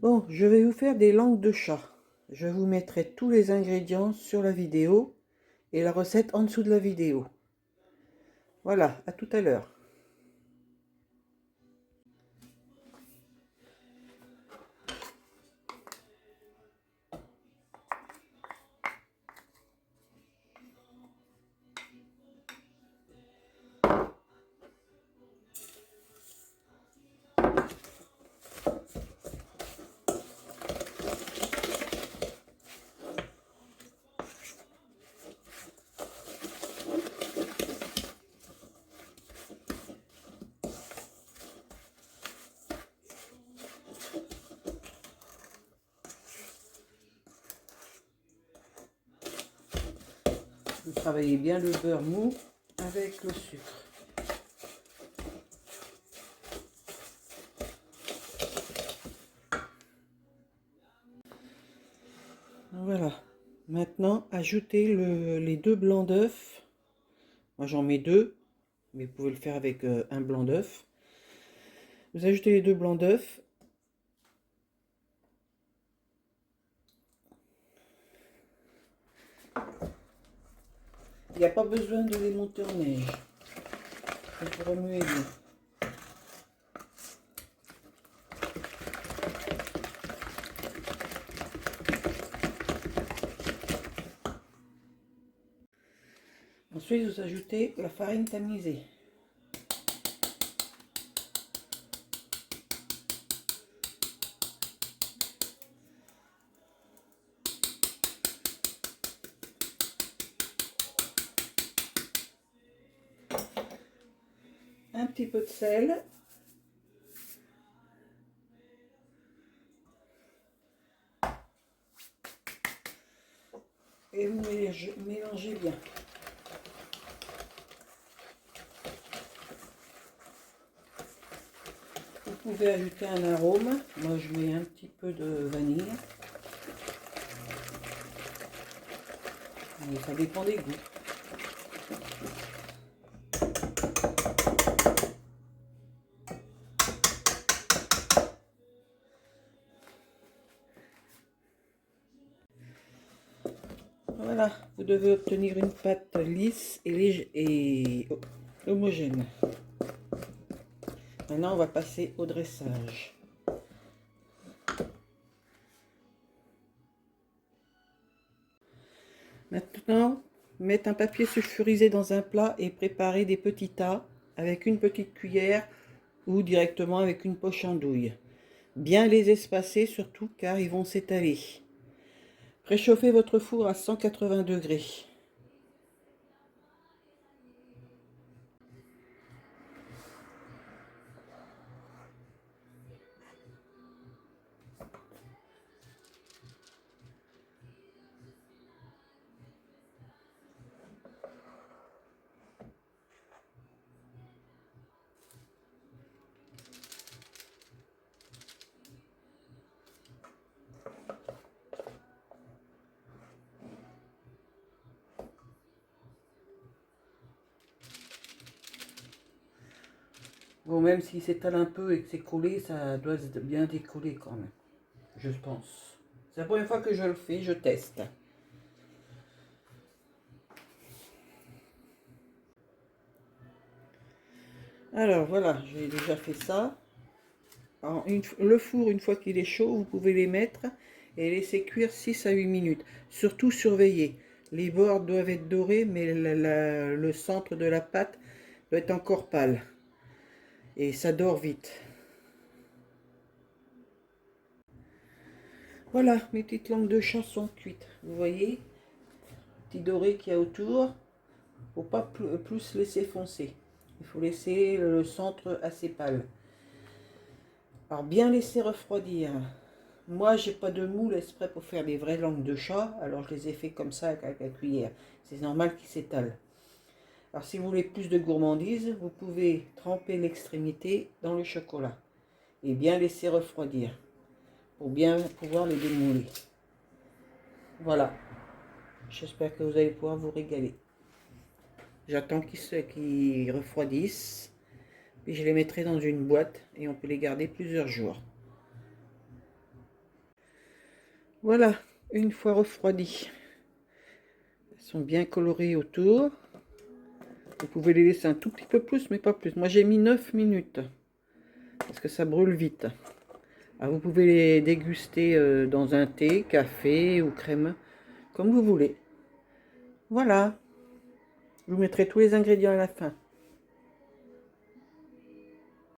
Bon, je vais vous faire des langues de chat. Je vous mettrai tous les ingrédients sur la vidéo et la recette en dessous de la vidéo. Voilà, à tout à l'heure. Vous travaillez bien le beurre mou avec le sucre. Voilà. Maintenant, ajoutez les deux blancs d'œufs. Moi, j'en mets deux, mais vous pouvez le faire avec un blanc d'œuf. Vous ajoutez les deux blancs d'œufs. Il n'y a pas besoin de les monter en neige. Il faut remuer bien. Ensuite, vous ajoutez la farine tamisée. Un petit peu de sel. Et vous mélangez bien. Vous pouvez ajouter un arôme. Moi, je mets un petit peu de vanille. Mais ça dépend des goûts. Voilà, vous devez obtenir une pâte lisse et homogène. Maintenant, on va passer au dressage. Maintenant, mettre un papier sulfurisé dans un plat et préparer des petits tas avec une petite cuillère ou directement avec une poche en douille. Bien les espacer surtout car ils vont s'étaler. Préchauffez votre four à 180 degrés. Bon, même s'il s'étale un peu et que c'est collé, ça doit bien décoller quand même, je pense. C'est la première fois que je le fais, je teste. Alors voilà, j'ai déjà fait ça. Alors, le four, une fois qu'il est chaud, vous pouvez les mettre et laisser cuire 6 à 8 minutes. Surtout surveillez. Les bords doivent être dorés, mais le centre de la pâte doit être encore pâle. Et ça dort vite. Voilà, mes petites langues de chat sont cuites. Vous voyez, petit doré qu'il y a autour. Faut pas plus laisser foncer. Il faut laisser le centre assez pâle. Alors bien laisser refroidir. Moi, j'ai pas de moule exprès pour faire des vraies langues de chat, alors je les ai fait comme ça avec la cuillère. C'est normal qu'ils s'étalent. Alors si vous voulez plus de gourmandise, vous pouvez tremper l'extrémité dans le chocolat et bien laisser refroidir pour bien pouvoir les démouler. Voilà. J'espère que vous allez pouvoir vous régaler. J'attends qu'ils refroidissent. Puis je les mettrai dans une boîte et on peut les garder plusieurs jours. Voilà, une fois refroidies. Elles sont bien colorées autour. Vous pouvez les laisser un tout petit peu plus, mais pas plus. Moi, j'ai mis 9 minutes. Parce que ça brûle vite. Alors, vous pouvez les déguster dans un thé, café ou crème, comme vous voulez. Voilà. Je vous mettrai tous les ingrédients à la fin.